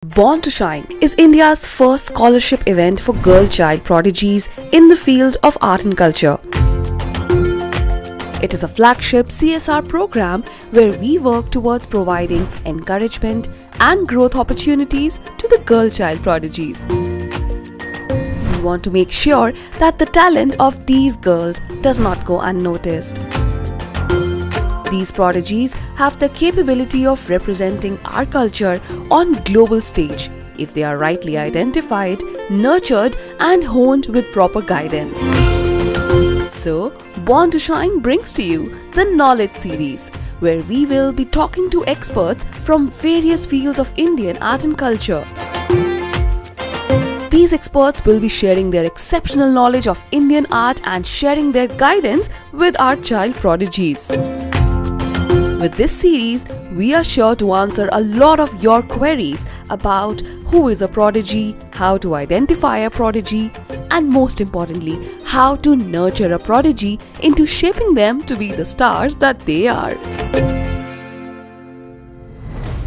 Born to Shine is India's first scholarship event for girl child prodigies in the field of art and culture. It is a flagship CSR program where we work towards providing encouragement and growth opportunities to the girl child prodigies. We want to make sure that the talent of these girls does not go unnoticed. These prodigies have the capability of representing our culture on global stage if they are rightly identified, nurtured and honed with proper guidance. So, Born to Shine brings to you the Knowledge Series, where we will be talking to experts from various fields of Indian art and culture. These experts will be sharing their exceptional knowledge of Indian art and sharing their guidance with our child prodigies. With this series, we are sure to answer a lot of your queries about who is a prodigy, how to identify a prodigy, and most importantly, how to nurture a prodigy into shaping them to be the stars that they are.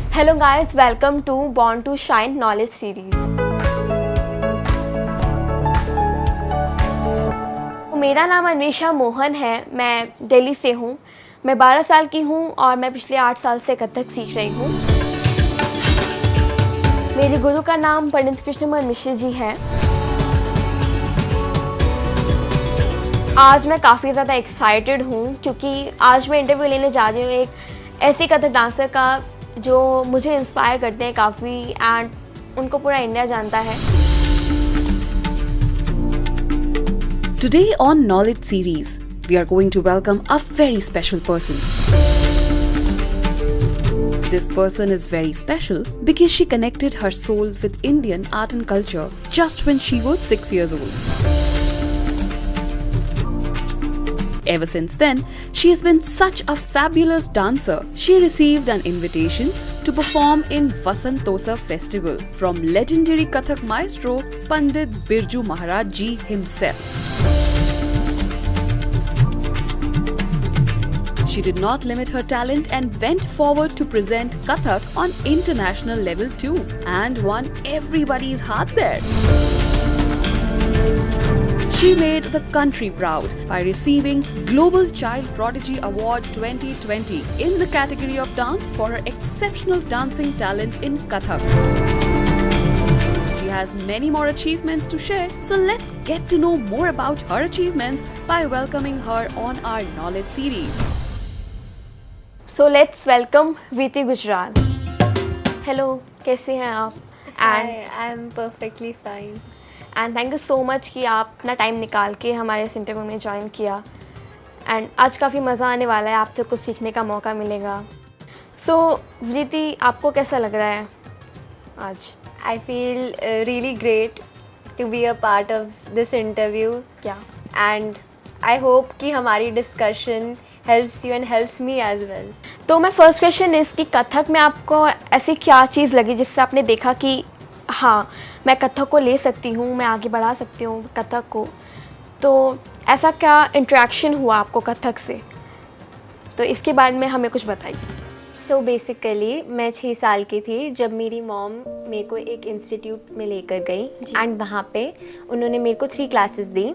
Hello guys, welcome to Born to Shine Knowledge Series. मेरा नाम अन्वेषा मोहन है, मैं दिल्ली से हूँ। मैं 12 साल की हूँ और मैं पिछले 8 साल से कथक सीख रही हूँ। मेरे गुरु का नाम पंडित कृष्णमोहन मिश्र जी है। आज मैं काफ़ी ज़्यादा एक्साइटेड हूँ क्योंकि आज मैं इंटरव्यू लेने जा रही हूँ एक ऐसी कथक डांसर का जो मुझे इंस्पायर करते हैं काफ़ी एंड उनको पूरा इंडिया जानता है। Today on Knowledge Series, we are going to welcome a very special person. This person is very special because she connected her soul with Indian art and culture just when she was 6 years old. Ever since then, she has been such a fabulous dancer. She received an invitation to perform in Vasantosa festival from legendary Kathak maestro Pandit Birju Maharaj ji himself. She did not limit her talent and went forward to present Kathak on international level too and won everybody's heart there. She made the country proud by receiving Global Child Prodigy Award 2020 in the category of dance for her exceptional dancing talent in Kathak. She has many more achievements to share, so let's get to know more about her achievements by welcoming her on our Knowledge Series. So let's welcome Vriti Gujral. Hello, कैसे हैं आप? Hi, I'm perfectly fine. And thank you so much कि आप अपना time निकाल के हमारे इस इंटरव्यू में ज्वाइन किया एंड आज काफ़ी मज़ा आने वाला है, आपसे कुछ सीखने का मौका मिलेगा। सो वृति, आपको कैसा लग रहा है आज? I feel really great to be a part of this interview. क्या? And I hope कि हमारी discussion helps you and helps me as well. तो मैं फर्स्ट क्वेश्चन इस कि कथक में आपको ऐसी क्या चीज़ लगी जिससे आपने देखा कि हाँ, मैं कथक को ले सकती हूँ, मैं आगे बढ़ा सकती हूँ कथक को। तो ऐसा क्या इंटरेक्शन हुआ आपको कथक से? तो इसके बारे में हमें कुछ बताइए। So basically मैं 6 साल की थी जब मेरी मॉम मेरे को एक इंस्टीट्यूट में लेकर गई एंड वहाँ पे उन्होंने मेरे को 3 क्लासेस दी,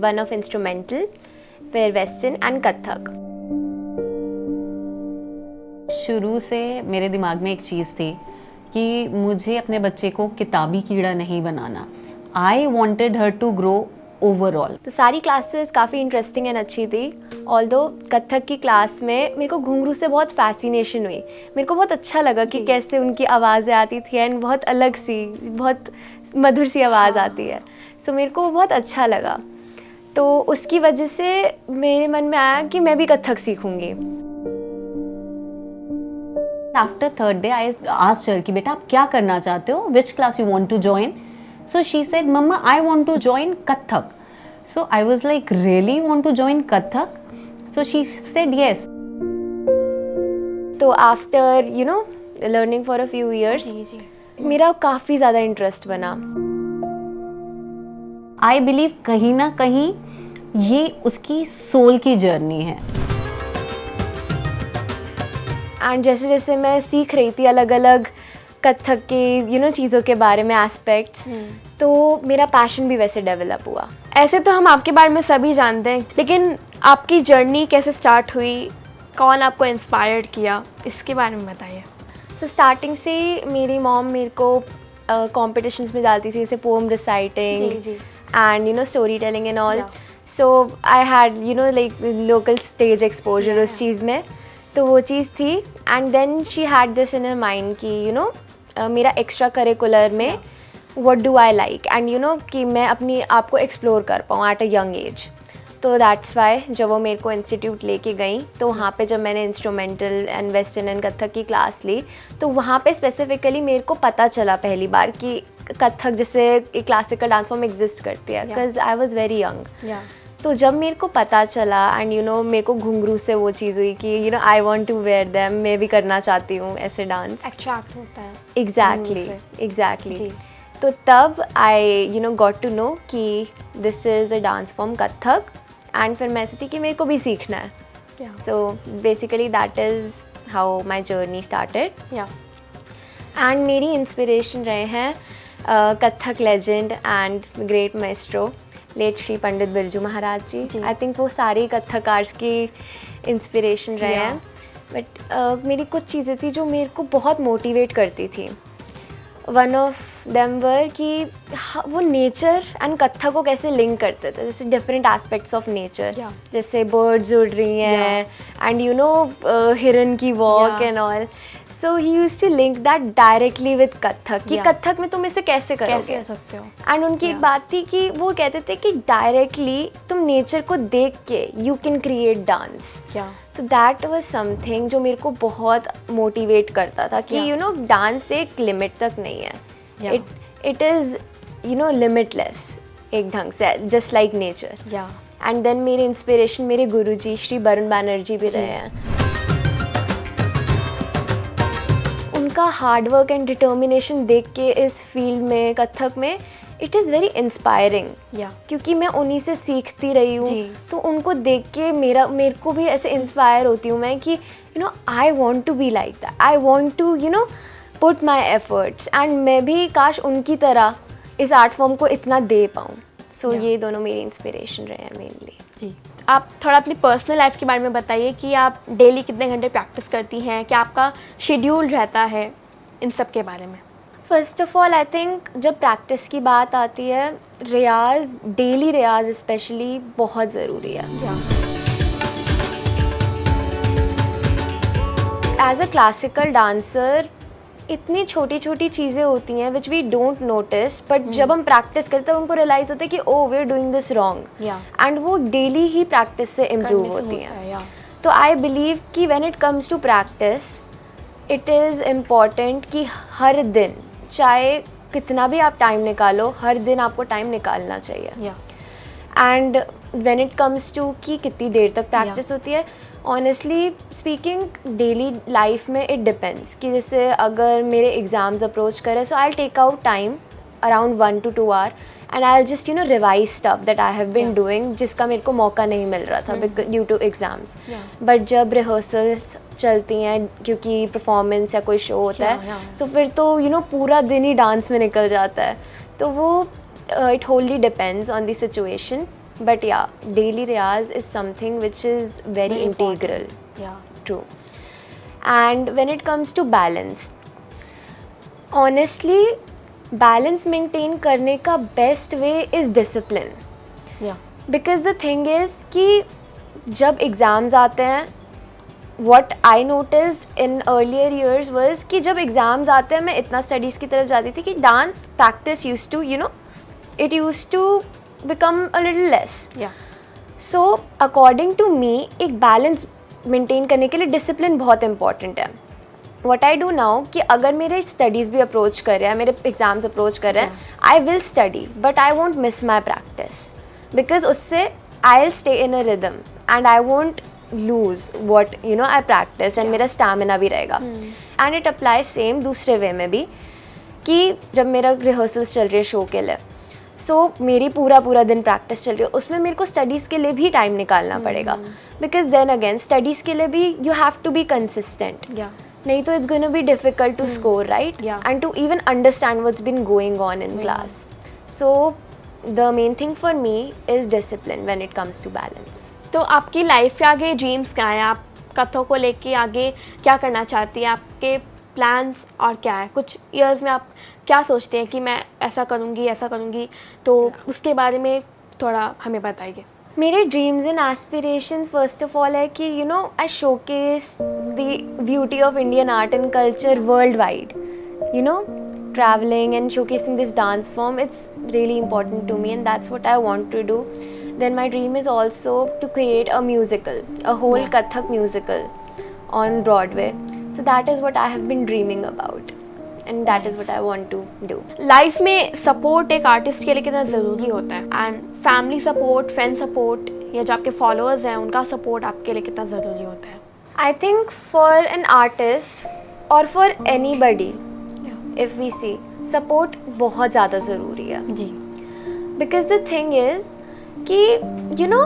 1 ऑफ इंस्ट्रूमेंटल, फिर वेस्टर्न एंड कथक। शुरू से मेरे दिमाग में एक चीज़ थी कि मुझे अपने बच्चे को किताबी कीड़ा नहीं बनाना। I wanted her to grow overall. तो सारी क्लासेस काफ़ी इंटरेस्टिंग एंड अच्छी थी। ऑल्दो कथक की क्लास में मेरे को घुंघरू से बहुत फैसिनेशन हुई। मेरे को बहुत अच्छा लगा कि कैसे उनकी आवाज़ें आती थी एंड बहुत अलग सी, बहुत मधुर सी आवाज़ आती है। सो मेरे को बहुत अच्छा लगा। तो उसकी वजह से मेरे मन में आया कि मैं भी कथक सीखूँगी। After 3rd day I asked her कि बेटा आप क्या करना चाहते हो, which class you want to join? So she said mamma I want to join Kathak. So I was like really want to join Kathak? So she said yes. तो after learning for a few years मेरा काफ़ी ज़्यादा interest बना। I believe कहीं ना कहीं ये उसकी सोल की जर्नी है। एंड जैसे जैसे मैं सीख रही थी अलग अलग कथक के चीज़ों के बारे में एस्पेक्ट्स, तो मेरा पैशन भी वैसे डेवलप हुआ। ऐसे तो हम आपके बारे में सभी जानते हैं, लेकिन आपकी जर्नी कैसे स्टार्ट हुई, कौन आपको इंस्पायर्ड किया, इसके बारे में बताइए। सो स्टार्टिंग से मेरी मॉम मेरे को कॉम्पिटिशन्स में डालती थी, जैसे poem reciting and story telling and all. So I had like local stage exposure उस चीज़ में, तो वो चीज़ थी। And then she had this in her mind कि मेरा एक्स्ट्रा करिकुलर में what do I like and कि मैं अपनी आप को एक्सप्लोर कर पाऊँ एट अ यंग एज। तो दैट्स वाई जब वो मेरे को इंस्टीट्यूट लेके गई, तो वहाँ पे जब मैंने instrumental and western and Kathak की क्लास ली, तो वहाँ पे स्पेसिफिकली मेरे को पता चला पहली बार कि कथक जैसे एक क्लासिकल डांस फॉर्म एग्जिस्ट करती है, because I was very young. तो जब मेरे को पता चला एंड मेरे को घुंघरू से वो चीज़ हुई कि I want to wear them, मैं भी करना चाहती हूँ ऐसे डांस। अट्रैक्ट होता है। एग्जैक्टली। तो तब आई गॉट टू नो कि this is a dance form Kathak, and फिर मैं ऐसी थी कि मेरे को भी सीखना है। So basically that is how my journey started. And मेरी इंस्पिरेशन रहे हैं Kathak legend and great maestro late Shri Pandit Birju Maharaj ji. I think वो सारे कथकार्स की इंस्पिरेशन रहे हैं। बट मेरी कुछ चीज़ें थी जो मेरे को बहुत मोटिवेट करती थी। वन ऑफ देम वर कि वो नेचर एंड कथक को कैसे लिंक करते थे, जैसे डिफरेंट एस्पेक्ट्स ऑफ नेचर, जैसे बर्ड्स उड़ रही हैं एंड हिरन की walk and all. So he used to link that directly with Kathak कि कथक में तुम इसे कैसे करोगे, कर सकते हो। एंड उनकी एक बात थी कि वो कहते थे कि डायरेक्टली तुम नेचर को देख के यू कैन क्रिएट डांस। तो दैट वाज समथिंग जो मेरे को बहुत मोटिवेट करता था कि डांस एक लिमिट तक नहीं है, इट इज़ लिमिटलेस एक ढंग से, just like nature. And then मेरे इंस्पिरेशन मेरे गुरुजी श्री वरुण बैनर्जी भी रहे हैं। उनका हार्डवर्क एंड डिटर्मिनेशन देख के इस फील्ड में कथक में इट इज़ वेरी इंस्पायरिंग, क्योंकि मैं उन्हीं से सीखती रही हूँ। तो उनको देख के मेरे को भी ऐसे इंस्पायर होती हूँ मैं कि I want to be like that, I want to put my efforts, and मैं भी काश उनकी तरह इस आर्ट फॉर्म को इतना दे पाऊँ। सो ये दोनों मेरी इंस्पिरेशन रहे हैं मेनली। जी, आप थोड़ा अपनी पर्सनल लाइफ के बारे में बताइए कि आप डेली कितने घंटे प्रैक्टिस करती हैं, क्या आपका शेड्यूल रहता है, इन सब के बारे में। First of all I think जब प्रैक्टिस की बात आती है, रियाज, डेली रियाज स्पेशली बहुत ज़रूरी है। एज अ क्लासिकल डांसर इतनी छोटी छोटी चीज़ें होती हैं which we don't notice, but जब हम प्रैक्टिस करते हैं हमको रियलाइज़ होता है कि oh we are doing this wrong, and वो डेली ही प्रैक्टिस से इम्प्रूव होती हैं। तो आई बिलीव कि when it comes to practice it is important कि हर दिन, चाहे कितना भी आप टाइम निकालो, हर दिन आपको टाइम निकालना चाहिए। And when it comes to कि कितनी देर तक प्रैक्टिस होती है, ऑनेस्टली स्पीकिंग डेली लाइफ में इट डिपेंड्स कि जैसे अगर मेरे एग्ज़ाम्स अप्रोच करें, so I will take out time around 1 to 2 hours and I will just revise stuff that I have been doing, जिसका मेरे को मौका नहीं मिल रहा था ड्यू टू एग्ज़ाम्स। बट जब रिहर्सल्स चलती हैं, क्योंकि परफॉर्मेंस या कोई शो होता है, सो फिर तो पूरा दिन ही डांस में निकल जाता है। तो वो it wholly depends on the situation, but yeah, daily riyaz is something which is very integral. True. And when it comes to balance, honestly balance maintain करने का best way is discipline. Because the thing is कि जब exams आते हैं, what I noticed in earlier years was कि जब exams आते हैं मैं इतना studies की तरफ जाती थी कि dance practice used to it used to become a little less. So according to me एक balance maintain करने के लिए discipline बहुत important है। What I do now कि अगर मेरे studies भी approach कर रहे हैं, मेरे exams approach कर रहे हैं, I will study but I won't miss my practice, because उससे I'll stay in a rhythm and I won't lose what I practice and मेरा stamina भी रहेगा। And it applies same दूसरे way में भी कि जब मेरा rehearsals चल रही है show के लिए, सो मेरी पूरा दिन प्रैक्टिस चल रही है, उसमें मेरे को स्टडीज़ के लिए भी टाइम निकालना पड़ेगा, बिकॉज देन अगेन स्टडीज़ के लिए भी you have to be consistent. नहीं तो it's going to be difficult to score, right? Yeah. And to even understand what's been going on in class. So the main thing for me is discipline when it comes to balance. तो आपकी life के आगे dreams क्या हैं? आप कथक को लेके आगे क्या करना चाहती हैं? आपके प्लान्स और क्या है? कुछ ईयर्स में आप क्या सोचते हैं कि मैं ऐसा करूँगी, तो उसके बारे में थोड़ा हमें बताइए. मेरे dreams and aspirations first of all है कि you no I showcase the beauty of Indian art and culture world wide. You know, traveling and showcasing this dance form, it's really important to me, and that's what I want to do. Then my dream is also to create a musical, a whole Kathak musical on Broadway. So that is what I have been dreaming about, and that is what I want to do. Life में support एक artist के लिए कितना ज़रूरी होता है, and family support, friend support, या जो आपके फॉलोअर्स हैं उनका सपोर्ट आपके लिए कितना ज़रूरी होता है? I think for an artist or for anybody, if we see, support बहुत ज़्यादा ज़रूरी है. जी. Because the thing is कि you know,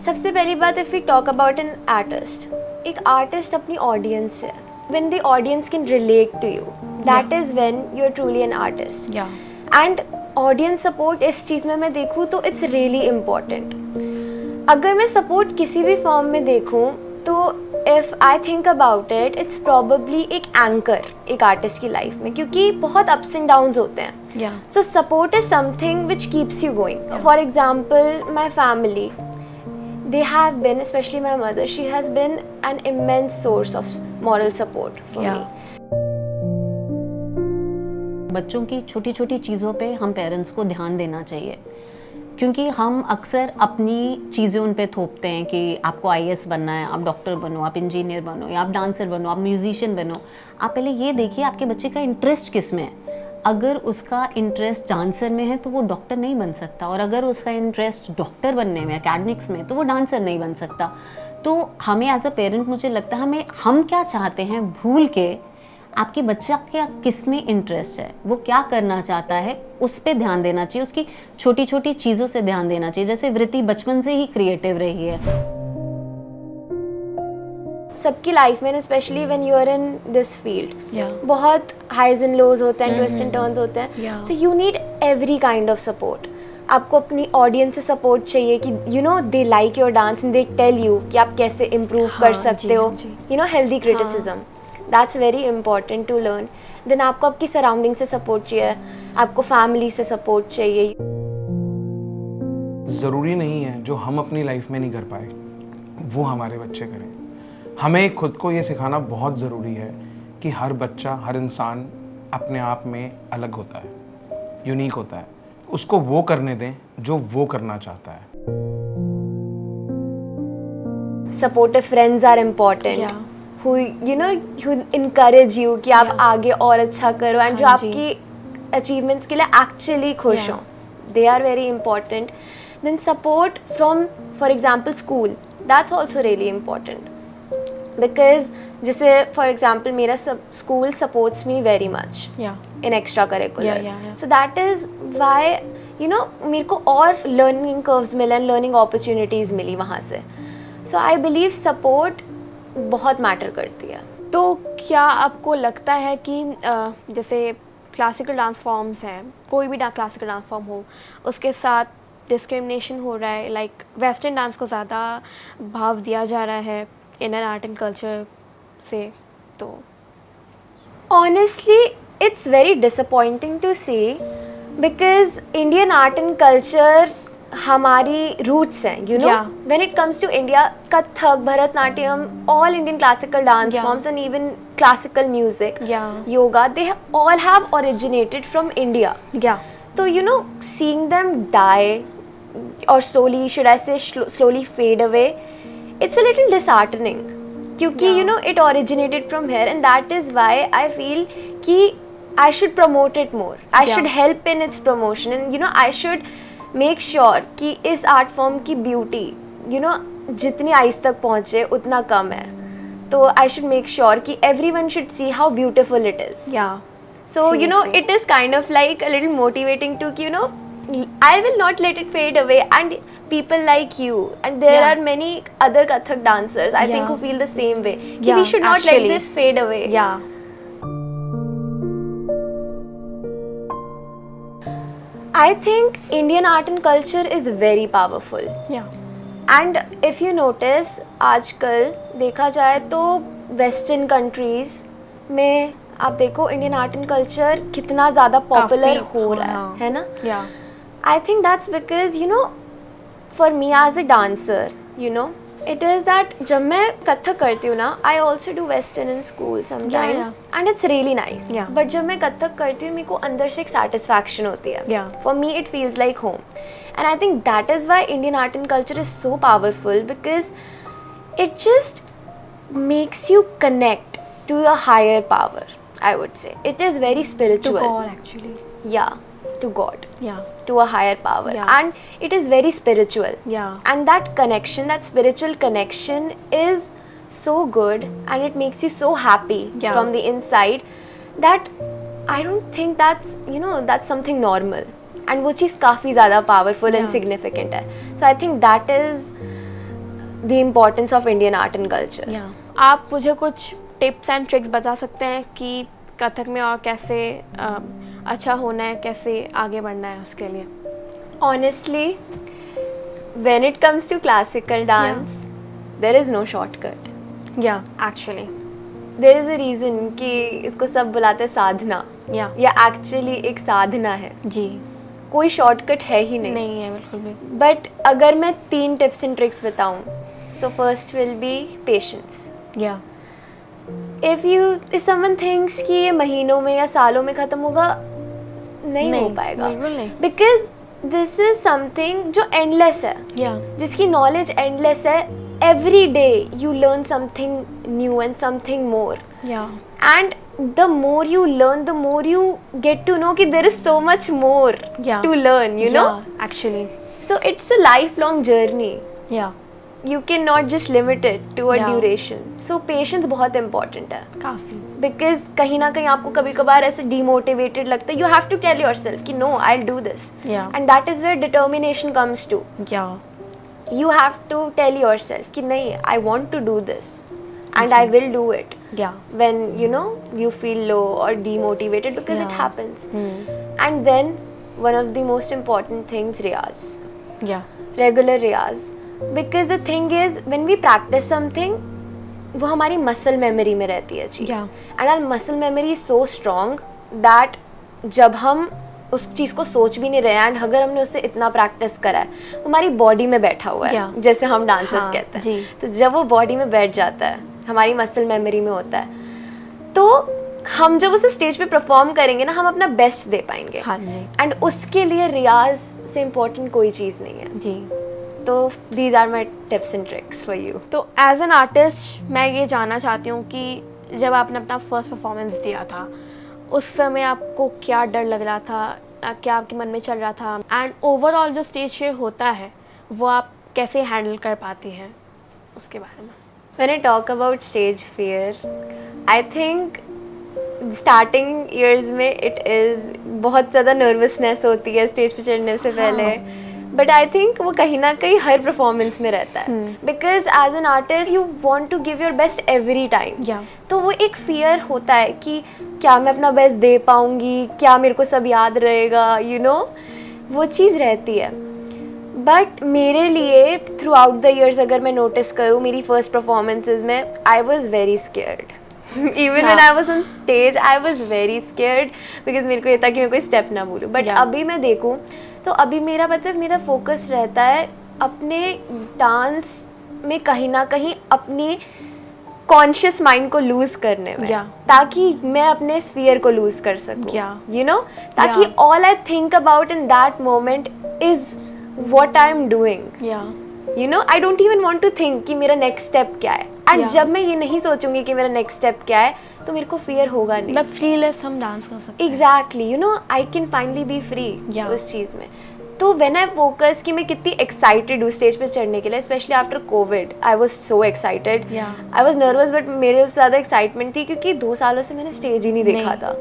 सबसे पहली बात, if we talk about an artist, एक artist अपनी audience है. When the audience can relate to you, that is when you're truly an artist. Yeah. And audience support इस चीज़ में मैं देखूँ तो it's really important. अगर मैं support किसी भी form में देखूँ तो if I think about it, it's probably एक anchor एक artist की life में, क्योंकि बहुत ups and downs होते हैं. Yeah. So support is something which keeps you going. For example, my family, they have been, especially my mother, she has been an immense source of moral support for Yeah. me. बच्चों की छोटी छोटी चीज़ों पे हम parents को ध्यान देना चाहिए, क्योंकि हम अक्सर अपनी चीज़ें उन पे थोपते हैं कि आपको आईएएस बनना है, आप डॉक्टर बनो, आप इंजीनियर बनो, या आप डांसर बनो, आप म्यूजिशियन बनो. आप पहले ये देखिए आपके बच्चे का इंटरेस्ट किस में है. अगर उसका इंटरेस्ट डांसर में है तो वो डॉक्टर नहीं बन सकता, और अगर उसका इंटरेस्ट डॉक्टर बनने में, एकेडमिक्स में, तो वो डांसर नहीं बन सकता. तो हमें एज अ पेरेंट, मुझे लगता है हम क्या चाहते हैं भूल के आपके बच्चा क्या किस में इंटरेस्ट है, वो क्या करना चाहता है, उस पर ध्यान देना चाहिए. उसकी छोटी छोटी चीज़ों से ध्यान देना चाहिए. जैसे वृत्ति बचपन से ही क्रिएटिव रही है. सबकी लाइफ में, specially when you are in this field, Yeah. बहुत हाइज एंड लोज होते हैं, ट्विस्ट एंड टर्न्स होते हैं. Yeah. तो you need every kind of support. आपको अपनी ऑडियंस से सपोर्ट चाहिए कि you know they like your dance and they tell you कि आप कैसे इम्प्रूव कर हाँ, सकते जी, हो. जी. You know, healthy criticism, that's very important to learn. Then आपको आपकी सराउंडिंग से सपोर्ट चाहिए, आपको फैमिली से सपोर्ट चाहिए. ज़रूरी नहीं है जो हम अपनी लाइफ में नहीं कर पाए वो हमारे बच्चे करें. हमें खुद को ये सिखाना बहुत ज़रूरी है कि हर बच्चा, हर इंसान अपने आप में अलग होता है, यूनिक होता है. उसको वो करने दें जो वो करना चाहता है. Supportive friends are important, Yeah. who you know who encourage you कि आप Yeah. आगे और अच्छा करो, एंड जो हाँ जी. आपकी अचीवमेंट्स के लिए एक्चुअली खुश Yeah. हों. They are very important. Then support from, for example, school, that's also really important. Because जैसे फॉर एग्जाम्पल मेरा school supports me very much Yeah. in extracurricular. Yeah. So that is why you know मेरे को और learning curves मिले, learning opportunities मिली वहाँ से. So I believe support बहुत matter करती है. तो क्या आपको लगता है कि जैसे क्लासिकल डांस फॉर्म्स हैं, कोई भी क्लासिकल डांस फॉर्म हो, उसके साथ डिस्क्रिमिनेशन हो रहा है, लाइक वेस्टर्न डांस को ज़्यादा भाव दिया जा रहा है इंडियन आर्ट एंड कल्चर से? तो Honestly, it's very disappointing to see because Indian art and culture हमारी roots हैं, you know. Yeah. When it comes to India, Kathak, Bharatnatyam, all Indian classical dance Yeah. forms and even classical music, Yeah. yoga, they all have originated from India. या So you know, seeing them die or slowly, should I say slowly fade away, it's a little disheartening. क्योंकि Yeah. you know it originated from here, and that is why I feel कि I should promote it more. I Yeah. should help in its promotion, and you know I should make sure कि इस art form की beauty, you know, जितनी ice तक पहुँचे उतना कम है. तो I should make sure कि everyone should see how beautiful it is. या So you know Seriously. it is kind of like a little motivating to you know I will not let it fade away, and people like you and there Yeah. are many other Kathak dancers I think Yeah. who feel the same way. Yeah, We should not actually. let this fade away. Yeah. I think Indian art and culture is very powerful. Yeah. And if you notice आजकल देखा जाए तो western countries में आप देखो Indian art and culture कितना ज़्यादा popular काफ़ी, हो रहा हाँ। है ना. Yeah. I think that's because you know for me as a dancer you know it is that जब मैं कथक करती हूँ ना I also do western in school sometimes and it's really nice. Yeah. But जब मैं कथक करती हूँ मेरे को अंदर से एक सेटिस्फैक्शन होती है. Yeah. For me it feels like home, and I think that is why Indian art and culture is so powerful, because it just makes you connect to a higher power. I would say it is very To spiritual. God, actually. Yeah, to God, Yeah. to a higher power. Yeah. And it is very spiritual. Yeah. And that connection, that spiritual connection is so good, and it makes you so happy Yeah. from the inside that I don't think that's, you know, that's something normal. And वो चीज़ काफ़ी ज़्यादा powerful and Yeah. significant है. So I think that is the importance of Indian art and culture. Yeah. आप मुझे कुछ tips and tricks बता सकते हैं कि कथक में और कैसे अच्छा होना है, कैसे आगे बढ़ना है उसके लिए? Honestly, when it comes to classical dance, there is no shortcut. Yeah, actually. There is a reason कि इसको सब बुलाते हैं साधना. Yeah. या एक्चुअली एक साधना है, जी. कोई शॉर्टकट है ही नहीं. नहीं है बिल्कुल भी. बट अगर मैं 3 टिप्स एंड ट्रिक्स बताऊं, so first will be patience. Yeah. If someone thinks कि ये महीनों में या सालों में खत्म होगा, नहीं हो पाएगा. बिल्कुल नहीं. बिकॉज दिस इज समथिंग जो एंडलेस है, Yeah. जिसकी नॉलेज एंडलेस है. Every day you learn something new and something more. Yeah. And the more you learn, the more you get to know that there is so much more Yeah. to learn, you know. Yeah, actually. So it's a lifelong journey. Yeah. You cannot just limit it to a Yeah. duration. So patience बहुत important है. काफी. Because कहीं ना कहीं आपको कभी कभार ऐसे demotivated लगता है. You have to tell yourself कि no, I'll do this. Yeah. And that is where determination comes to. Yeah. You have to tell yourself कि नहीं, I want to do this. And I will do it. Yeah. When you know you feel low or demotivated, because it Yeah. happens. And then one of the most important things, riyaz, Yeah. regular riyaz, because the thing is when we practice something, वो हमारी muscle memory में रहती है चीज़. Yeah. And our muscle memory is so strong that जब हम उस चीज़ को सोच भी नहीं रहे हैं, एंड अगर हमने उससे इतना प्रैक्टिस करा है, वो हमारी बॉडी में बैठा हुआ है. Yeah. जैसे हम डांसर्स हाँ, कहते हैं. जी. तो जब वो बॉडी में बैठ जाता है, हमारी मसल मेमोरी में होता है, तो हम जब उसे स्टेज पे परफॉर्म करेंगे ना, हम अपना बेस्ट दे पाएंगे. हाँ जी. एंड उसके लिए रियाज से इम्पोर्टेंट कोई चीज़ नहीं है. जी. तो these are my tips and tricks for you. तो एज एन आर्टिस्ट मैं ये जानना चाहती हूँ कि जब आपने अपना फर्स्ट परफॉर्मेंस दिया था, उस समय आपको क्या डर लग रहा था, क्या आपके मन में चल रहा था, एंड ओवरऑल जो स्टेज फियर होता है वो आप कैसे हैंडल कर पाती हैं, उसके बारे में? When I talk about stage fear, I think starting years में it is बहुत ज़्यादा nervousness होती है स्टेज पे चढ़ने से पहले. But I think वो कहीं ना कहीं हर परफॉर्मेंस में रहता है. Because as an artist you want to give your best every time. Yeah. तो वो एक fear होता है कि क्या मैं अपना बेस्ट दे पाऊँगी, क्या मेरे को सब याद रहेगा, you know, वो चीज़ रहती है. बट मेरे लिए थ्रू आउट द ईयर्स अगर मैं नोटिस करूँ, मेरी फर्स्ट परफॉर्मेंसेज में आई was very scared. Even when I was on stage I was very scared, because मेरे को ये था कि मैं कोई स्टेप ना भूलूँ. बट अभी मैं देखूँ तो अभी मेरा मतलब मेरा फोकस रहता है अपने डांस में कहीं ना कहीं अपनी कॉन्शियस माइंड को लूज करने में, ताकि मैं अपने स्फीयर को लूज कर सकूँ. यू नो, ताकि all I think about in that moment is what I'm doing. Yeah. You know, I don't even want to think कि मेरा next step क्या है. And जब मैं ये नहीं सोचूंगी कि मेरा next step क्या है, तो मेरे को fear होगा नहीं. मतलब फ्रीलेस हम डांस कर सकते हैं. Exactly. You know, I can finally be free. उस चीज़ में. तो when I focus कि मैं कितनी excited हूँ स्टेज पे चढ़ने के लिए, especially after COVID, I was so excited. Yeah. I was nervous, but मेरे उससे ज़्यादा excitement थी क्योंकि 2 सालों से मैंने स्टेज ही नहीं देखा था.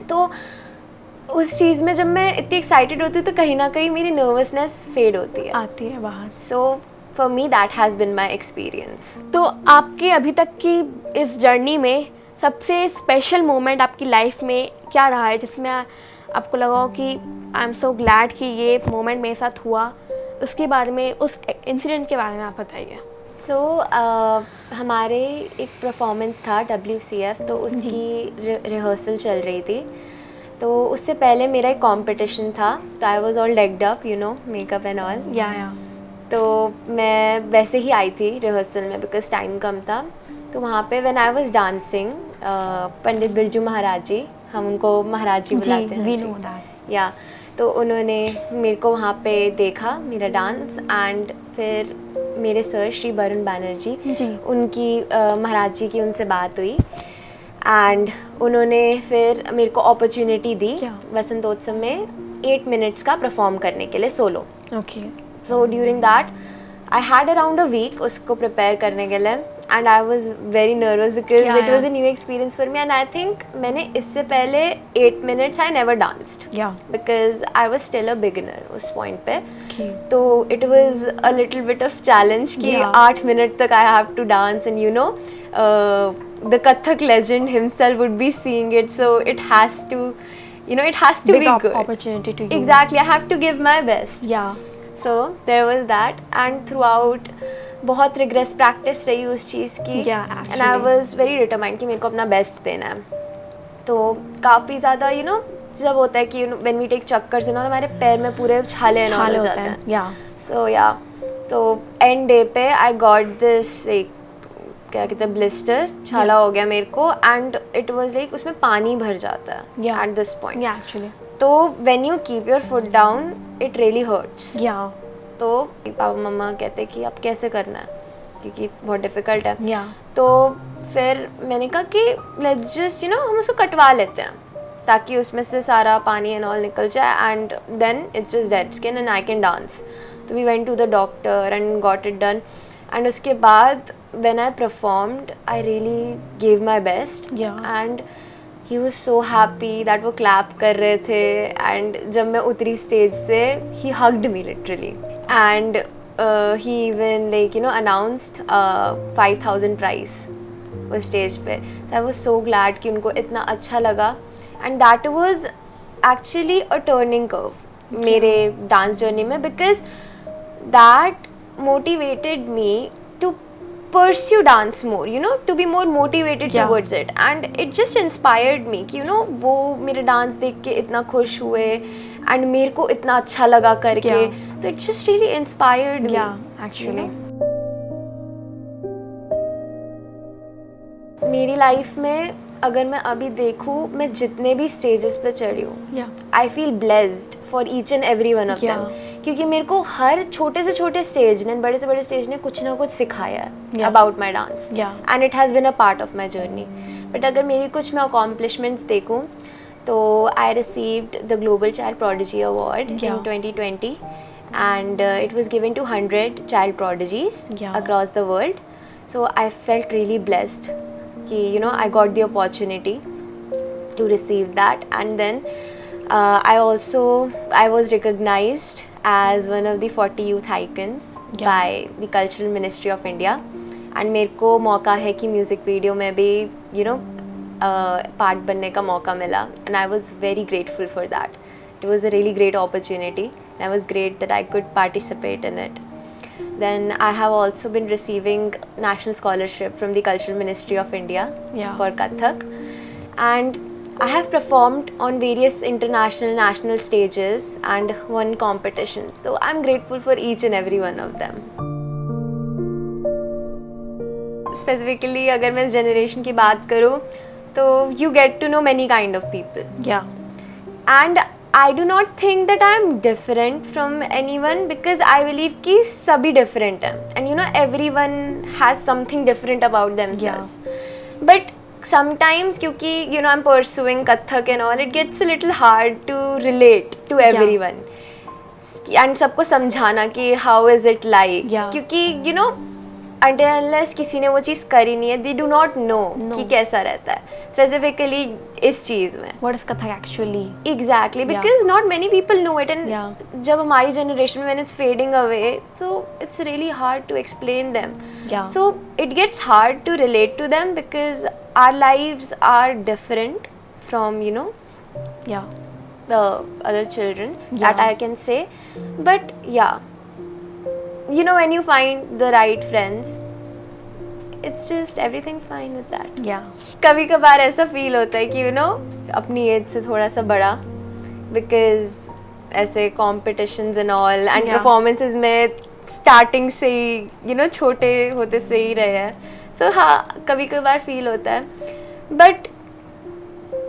तो उस चीज़ में जब मैं इतनी एक्साइटेड होती हूँ तो कहीं ना कहीं मेरी नर्वसनेस फेड होती है. आती है बाहर. So for me that has been my experience. तो आपके अभी तक की इस जर्नी में सबसे स्पेशल मोमेंट आपकी लाइफ में क्या रहा है जिसमें आपको लगा हो कि आई एम सो ग्लैड कि ये मोमेंट मेरे साथ हुआ, उसके बारे में, उस इंसिडेंट के बारे में आप बताइए. सो हमारे एक परफॉर्मेंस था WCF, तो उसकी रिहर्सल चल रही थी. तो उससे पहले मेरा एक कंपटीशन था, तो I was all decked up, you know, makeup and all. या तो मैं वैसे ही आई थी रिहर्सल में बिकॉज टाइम कम था. तो वहाँ पे व्हेन आई वाज डांसिंग, पंडित बिरजू महाराज जी, हम उनको महाराज जी बुलाते हैं, वी नो दैट. या तो उन्होंने मेरे को वहाँ पे देखा मेरा डांस, एंड फिर मेरे सर श्री वरुण बैनर्जी जी. उनकी महाराज जी की उनसे बात हुई, एंड उन्होंने फिर मेरे को अपॉर्चुनिटी दी क्या? वसंतोत्सव में 8 मिनट्स का परफॉर्म करने के लिए solo. Okay. So during that I had around a week उसको प्रिपेयर करने के लिए, and I was very nervous because Yeah, it was a yeah. New experience for me. And I think मैंने इससे पहले 8 मिनट्स आई नेवर डांस्ड या. Because I was still a beginner उस point पे. ओके. तो it was a little bit of challenge कि Yeah. 8 minute तक I have to dance, and you know the Kathak legend himself would be seeing it, so it has to, you know, it has to Big be good. opportunity to you. Exactly, I have to give my best. या. So there was that, and throughout बहुत regret practice रही उस चीज़ की. Yeah, and I actually. was very determined कि मेरे को अपना best देना है. तो काफ़ी ज़्यादा यू नो जब होता है कि you know when we take चक्कर्स, यू नो हमारे पैर में पूरे छाले and all छाले हो होते जाते हैं. हैं. या. सो या तो एंड डे पे आई गॉट दिस, एक क्या कहते हैं, ब्लिस्टर, छाला हो गया मेरे को, एंड इट वाज लाइक उसमें पानी भर जाता है Yeah. At this point. या एक्चुअली. तो when you keep your foot down it really hurts. या. तो पापा मम्मा कहते कि अब कैसे करना है क्योंकि बहुत डिफ़िकल्ट है. या. तो फिर मैंने कहा कि लेट्स जस्ट यू नो हम उसको कटवा लेते हैं ताकि उसमें से सारा पानी एंड ऑल निकल जाए, and then it's just dead skin and I can dance. तो we went to the doctor and got it done, and उसके बाद when I performed I really gave my best. Yeah. And he was so happy that वो clap कर रहे थे, and जब मैं उतरी स्टेज से he hugged me literally, and he even like you know announced 5,000 prize उस स्टेज पे. so I was so glad कि उनको इतना अच्छा लगा, and that was actually a turning curve मेरे डांस जर्नी में, because that motivated me to pursue dance more, you know, to be more motivated Yeah. towards it, and it just inspired me कि you know वो मेरे dance देख के इतना खुश हुए एंड मेरे को इतना अच्छा लगा करके. Yeah. तो it just really inspired me. या. you actually. know. मेरी लाइफ में अगर मैं अभी देखूँ, मैं जितने भी स्टेजेस पे चढ़ी हूँ, या. I feel blessed for each and every one of Yeah. Them, क्योंकि मेरे को हर छोटे से छोटे स्टेज ने, बड़े से बड़े स्टेज ने कुछ ना कुछ सिखाया है Yeah. About my dance, Yeah. And it has been a part of my journey. But अगर मेरी कुछ मैं अकॉम्प्लिशमेंट्स देखूँ तो I received the global child prodigy award in Yeah. 2020, and it was given to 100 child prodigies Yeah. across the world. So I felt really blessed कि you know I got the opportunity to receive that, and then I was recognized as one of the 40 youth icons Yeah. by the Cultural Ministry of India, and मेरे को मौका है कि music video में भी you know part बनने का मौका मिला, and I was very grateful for that. It was a really great opportunity, and I was great that I could participate in it. Then I have also been receiving national scholarship from the Cultural Ministry of India Yeah. for Kathak, and I have performed on various international, national stages and won competitions. So I'm grateful for each and every one of them. Specifically, अगर मैं इस generation की बात करूँ, तो you get to know many kind of people. या. And I do not think that I am different from anyone, because I believe कि सभी different हैं, and you know everyone has something different about themselves. But sometimes क्योंकि you know I'm pursuing Kathak and all, it gets a little hard to relate to everyone. And सबको समझाना कि how is it like, Yeah. क्योंकि you know until unless किसी ने वो चीज़ करी नहीं है, they do not know कि कैसा रहता है specifically इस चीज़ में. What is Kathak actually? Exactly, because not many people know it, and Yeah. जब हमारी generation में when it's fading away, so it's really hard to explain them. Yeah. So it gets hard to relate to them because our lives are different from, you know, Yeah. the other children, that Yeah. I can say. But yeah, you know, when you find the right friends, it's just everything's fine with that. Yeah. कभी कभार ऐसा feel होता है कि you no अपनी as से थोड़ा सा बड़ा, बिकॉज ऐसे competitions and all and Yeah. Performances में स्टार्टिंग से ही यू नो छोटे होते से ही रहे हैं. सो हाँ, कभी कभार फील होता है, बट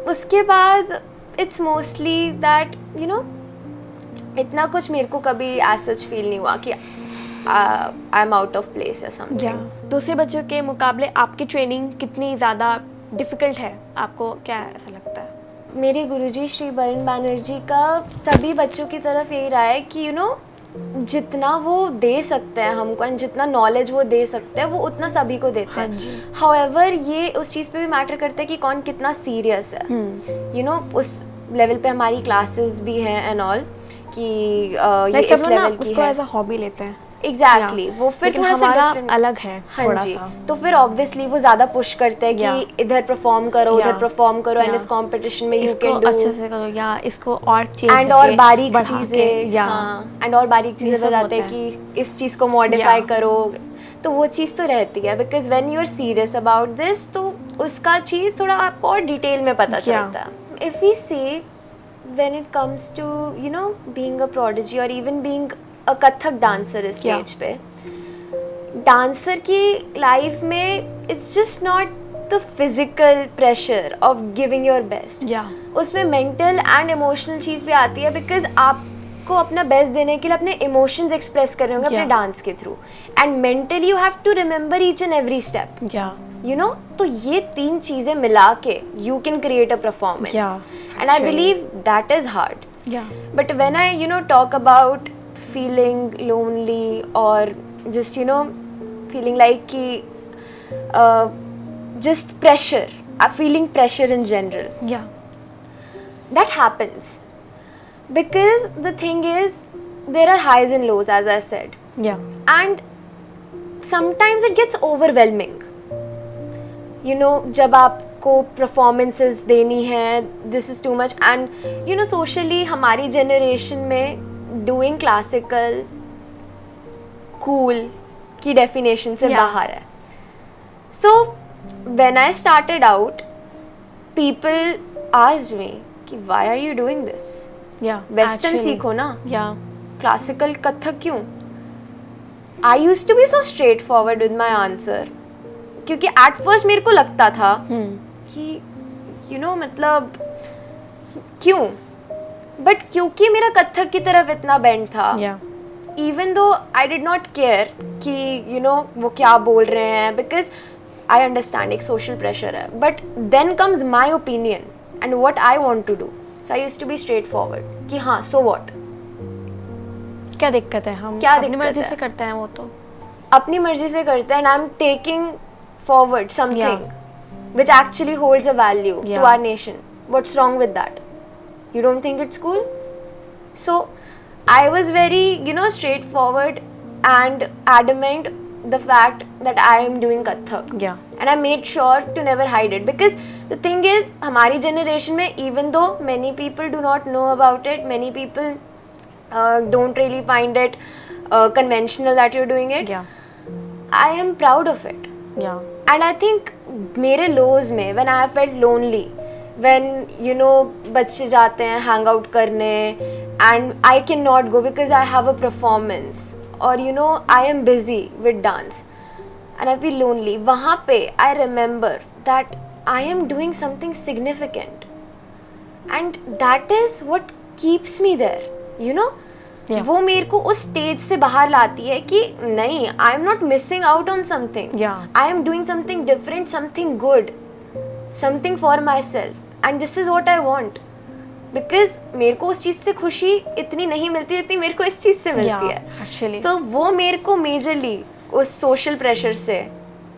उसके बाद it's mostly that you no इतना कुछ मेरे को कभी एज सच फील नहीं हुआ कि I am out of place या समथिंग. दूसरे बच्चों के मुकाबले आपकी ट्रेनिंग कितनी ज़्यादा डिफ़िकल्ट है, आपको क्या ऐसा लगता है? मेरे गुरुजी श्री वरुण बैनर्जी का सभी बच्चों की तरफ यही रहा है कि यू नो जितना वो दे सकते हैं हमको एंड जितना नॉलेज वो दे सकते हैं वो उतना सभी को देते हैं. हाउएवर ये उस चीज़ पे भी मैटर करता है कि कौन कितना सीरियस है. यू नो उस लेवल पे हमारी क्लासेस भी हैं एंड ऑल कि ये इस लेवल की उसको है. एज अ हॉबी लेते हैं. एग्जैक्टली वो फिर लेकिन थोड़ा सा हमारा different- अलग है हाँ थोड़ा जी. सा. तो फिर ऑब्वियसली वो ज्यादा पुश करते हैं Yeah. कि इधर परफॉर्म करो, उधर Yeah. परफॉर्म करो, एंड Yeah. इस कंपटीशन में यू इसको कैन डू अच्छे से करो या इसको और चेंज एंड और बारीक चीजें, या हाँ, एंड और बारीक ये चीजें सब बताते हैं होता कि इस चीज को मॉडिफाई Yeah. करो. तो वो चीज़ तो रहती है because when you are serious about this, तो उसका चीज़ थोड़ा आपको और डिटेल में पता चलता है. If we say when it comes to you know being a prodigy और even being a Kathak dancer इस Yeah. स्टेज पे, डांसर की लाइफ में it's just not the physical pressure of giving your best. या उसमें मेंटल एंड इमोशनल चीज़ भी आती है बिकॉज आपको अपना बेस्ट देने के लिए अपने इमोशंस एक्सप्रेस करने होंगे अपने Yeah. डांस के through, and mentally you have to remember each and every step, या यू नो. तो ये तीन चीज़ें मिला के you can create a performance, Yeah, and I actually. Believe that is hard. या But when I, you know, talk about feeling lonely or just, you know, feeling like ki, just pressure, feeling pressure in general, या that happens. Because the thing is, there are highs and lows, as I said. या And sometimes it gets overwhelming. You know, जब आपको performances देनी है, this is too much. And you know, socially हमारी generation में doing classical cool की definition से Yeah. बाहर है. So when I started out, people asked me कि why are you doing this? या Western सीखो ना, या क्लासिकल कथक क्यों? I use to be so straight forward with my answer, क्योंकि एट फर्स्ट मेरे को लगता था कि यू नो मतलब क्यों, बट क्योंकि मेरा कथक की तरफ इतना बेंड था, या even though I did not care कि यू नो वो क्या बोल रहे हैं, बिकॉज आई अंडरस्टैंड एक सोशल प्रेशर है, but then comes my opinion and what I want to do. So I use to be straightforward कि हाँ, सो वॉट, क्या दिक्कत है, हम क्या अपनी दिक्कत मर्जी है? से करते हैं वो तो. अपनी मर्जी से करते हैं, and I am taking forward something which actually holds a value to Yeah. our nation. What's wrong with that? You don't think it's cool? So I was very, you know, straightforward and adamant the fact that I am doing Kathak. Yeah. And I made sure to never hide it, because the thing is, हमारी generation में even though many people do not know about it, many people don't really find it conventional that you're doing it. Yeah. I am proud of it. Yeah. And I think मेरे लोज में when I have felt lonely, when you know बच्चे जाते हैं hang out करने and I cannot go because I have a performance, or you know I am busy with dance and I feel lonely, वहाँ पे I remember that I am doing something significant and that is what keeps me there, you know. Yeah. वो मेरे को उस stage से बाहर लाती है कि नहीं, I am not missing out on something, Yeah. I am doing something different, something good, something for my self, and this is what I want. Because मेरे को उस चीज़ से खुशी इतनी नहीं मिलती जितनी मेरे को इस चीज़ से मिलती Yeah, है. actually. सो वो मेरे को मेजरली उस सोशल प्रेशर से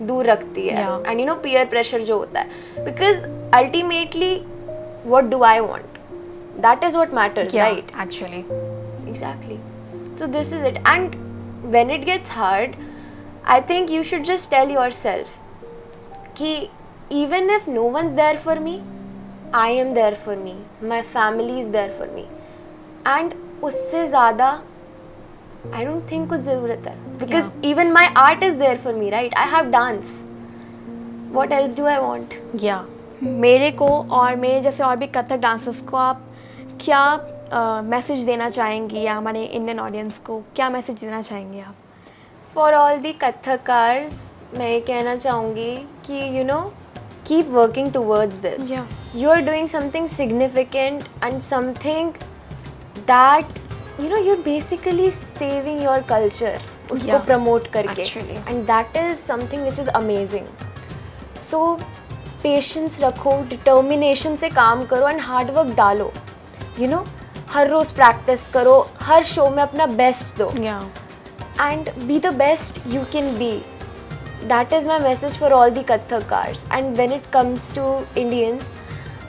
दूर रखती है Yeah. And you no peer pressure जो होता है, because ultimately what do I want, that is what matters, right? Actually Exactly. So this is it. And when it gets hard, I think you should just tell yourself कि even if no one's there for me, I am there for me. My family is there for me. And उससे ज़्यादा I don't think कुछ ज़रूरत है. Because even my art is there for me, right? I have dance. What else do I want? या मेरे को और मेरे जैसे और भी कथक डांसर्स को आप क्या मैसेज देना चाहेंगी, या हमारे इंडियन ऑडियंस को क्या मैसेज देना चाहेंगे आप? फॉर ऑल दी कथकर्स मैं ये कहना चाहूँगी कि you know keep working towards this. Yeah. You are doing something significant and something that you know you are basically saving your culture, उसको Yeah. प्रमोट करके, Actually. And that is something which is amazing. So patience रखो, determination से काम करो and hard work डालो. You know हर रोज़ practice करो, हर शो में अपना बेस्ट दो. या And be the best you can be. That is my message for all the Kathakars. And when it comes to Indians,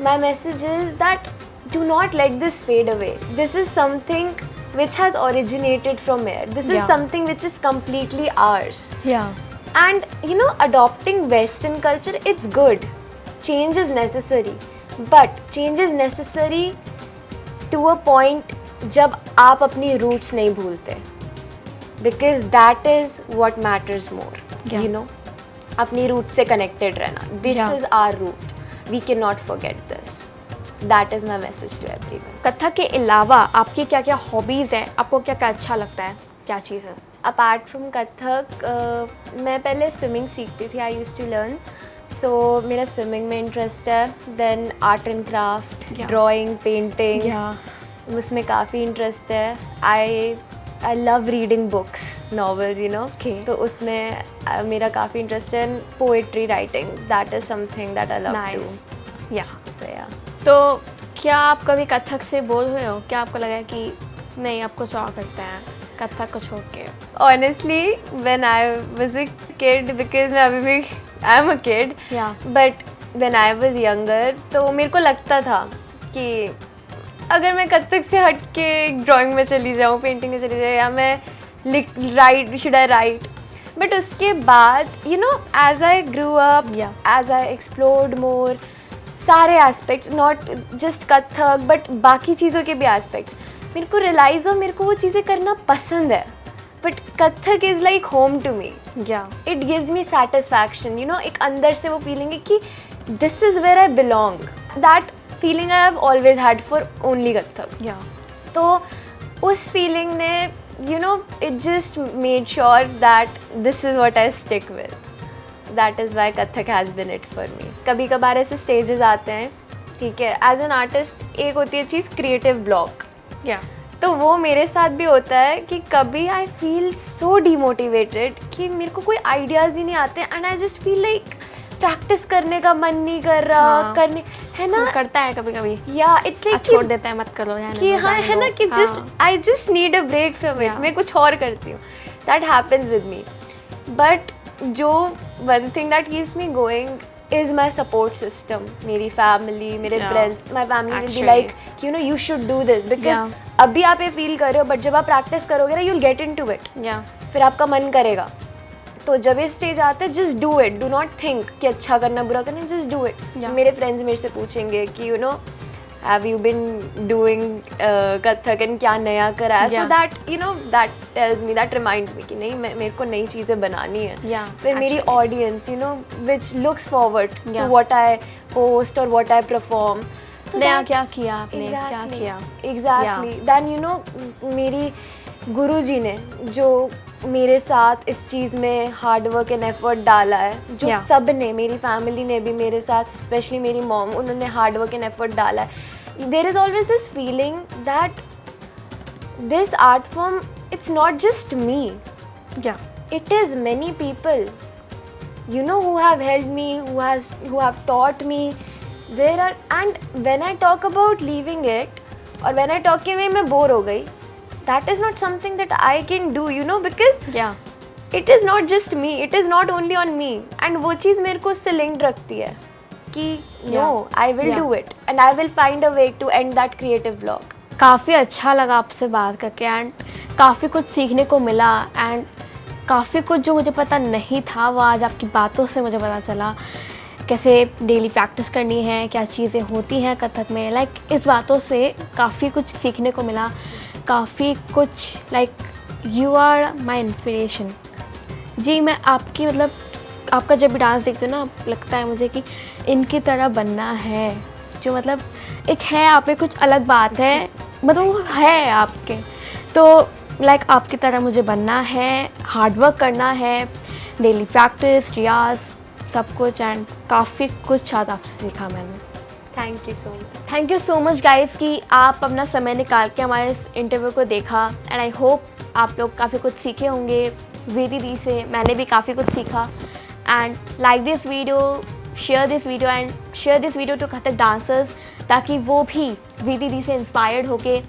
my message is that do not let this fade away. This is something which has originated from here. This is Yeah. something which is completely ours. या And you know, adopting Western culture, it's good. Change is necessary. But change is necessary to a point जब आप अपनी roots नहीं भूलते. Because that is what matters more. Yeah. You know, अपनी root से connected रहना. This Yeah. is our root. We cannot forget this. That is my message to everyone. Kathak के अलावा आपकी क्या क्या हॉबीज़ हैं, आपको क्या क्या अच्छा लगता है, क्या चीज़ है? अपार्ट फ्रॉम कथक मैं पहले स्विमिंग सीखती थी. I use to learn. So मेरा स्विमिंग में इंटरेस्ट है. Then art and craft, Yeah. Drawing, painting, या उसमें काफ़ी इंटरेस्ट है. I love reading books, novels, you know. Okay. तो उसमें मेरा काफ़ी इंटरेस्ट है. Poetry writing, that is something that I love to. Nice. या सो या तो क्या आप कभी कथक से बोर हुए हो? क्या आपको लगा कि नहीं, आप कुछ और करते हैं कथक को छोड़ के? Honestly, when I was a kid, because मैं अभी भी I am a kid, Yeah. but when I was younger, तो मेरे को लगता था कि अगर मैं कथक से हट के ड्राइंग में चली जाऊँ, पेंटिंग में चली जाऊँ, या मैं शुड आई राइट. बट उसके बाद you know as I grew up, Yeah. As I explored more सारे aspects, not just Kathak but बाकी चीज़ों के भी एस्पेक्ट्स, मेरे को रियलाइज़ हो मेरे को वो चीज़ें करना पसंद है. But Kathak is like home to me. या it gives me satisfaction. You know एक अंदर से वो फीलिंग है कि this is where I belong. That feeling I have always had for only Kathak. या तो उस फीलिंग ने you know it just made sure that this is what I stick with. That is why Kathak has been it for me. कभी कभार ऐसे stages आते हैं, ठीक है, एज एन आर्टिस्ट एक होती है चीज़ क्रिएटिव ब्लॉक. या तो वो मेरे साथ भी होता है कि कभी आई फील सो डिमोटिवेटेड कि मेरे को कोई आइडियाज़ ही नहीं आते and I just feel like practice करने का मन नहीं कर रहा. हाँ. करने है ना, करता है कभी कभी, या इट्स लाइक छोड़ देता है, मत करो यार, कि हाँ है ना कि just I just need a break from it. Yeah. मैं कुछ और करती हूँ. That happens with me. But जो one thing that keeps me going is my support system. मेरी family, मेरे Yeah. friends, my family will be Actually. like, you know, you should do this because Yeah. अभी आप ये feel कर रहे हो, but जब आप practice करोगे ना, you'll get into it. या फिर आपका मन करेगा. तो जब ये स्टेज आता है, just do it. Do not think कि अच्छा करना बुरा करना, just do it. Yeah. मेरे friends मेरे से पूछेंगे कि you know, have you been doing Kathak and क्या नया करा है? So Yeah. that you know that tells me, that reminds me कि नहीं मेरे को नई चीज़ें बनानी है. Yeah, फिर मेरी actually. audience you know which looks forward to Yeah. what I post or what I perform. तो नया that- क्या किया आपने, क्या Exactly. किया? Exactly. Then you know मेरी गुरुजी ने जो मेरे साथ इस चीज़ में हार्ड वर्क एंड एफर्ट डाला है, जो Yeah. सब ने, मेरी फैमिली ने भी मेरे साथ, स्पेशली मेरी मॉम, उन्होंने हार्ड वर्क एंड एफर्ट डाला है. There is always this feeling that this art form it's not just me, या it is many people, you know, who have helped me, who have taught me. There are, and when I talk about leaving it, or when I talk कि मैं bore हो गई, that is not something that I can do, you know, because या it is not just me, it is not only on me, and वो चीज़ मेरे को उससे लिंक्ड रखती है कि no, I will do it and I will find a way to and that creative blog. काफ़ी अच्छा लगा आपसे बात करके एंड काफ़ी कुछ सीखने को मिला एंड काफ़ी कुछ जो मुझे पता नहीं था वो आज आपकी बातों से मुझे पता चला। कैसे डेली प्रैक्टिस करनी है, क्या चीज़ें होती हैं कथक में, लाइक इस बातों से काफ़ी कुछ सीखने को मिला, काफ़ी कुछ, like you are my inspiration. जी मैं आपकी मतलब आपका जब भी डांस देखती हूँ ना लगता है मुझे कि इनकी तरह बनना है, जो मतलब एक है आप में कुछ अलग बात है, मतलब वो है आपके, तो लाइक आपकी तरह मुझे बनना है, हार्ड वर्क करना है, डेली प्रैक्टिस, रियाज, सब कुछ एंड काफ़ी कुछ आज आपसे सीखा मैंने। Thank you so much. Thank you so much guys कि आप अपना समय निकाल के हमारे इस इंटरव्यू को देखा एंड आई होप आप लोग काफ़ी कुछ सीखे होंगे वेदी दी से। मैंने भी काफ़ी कुछ सीखा and like this video, share this video and share this video to Kathak dancers ताकि वो भी वेदी दी से इंस्पायर्ड होके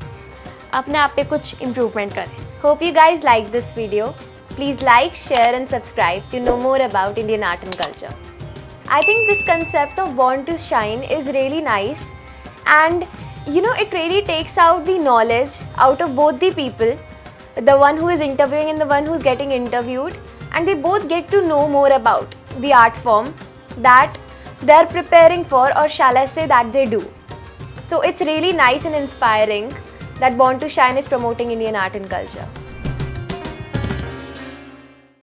अपने आप पे कुछ इम्प्रूवमेंट करें। Hope you guys like this video. Please like, share and subscribe to know more about Indian art and culture. I think this concept of Born to Shine is really nice, and you know, it really takes out the knowledge out of both the people, the one who is interviewing and the one who is getting interviewed, and they both get to know more about the art form that they are preparing for, or shall I say that they do. So it's really nice and inspiring that Born to Shine is promoting Indian art and culture.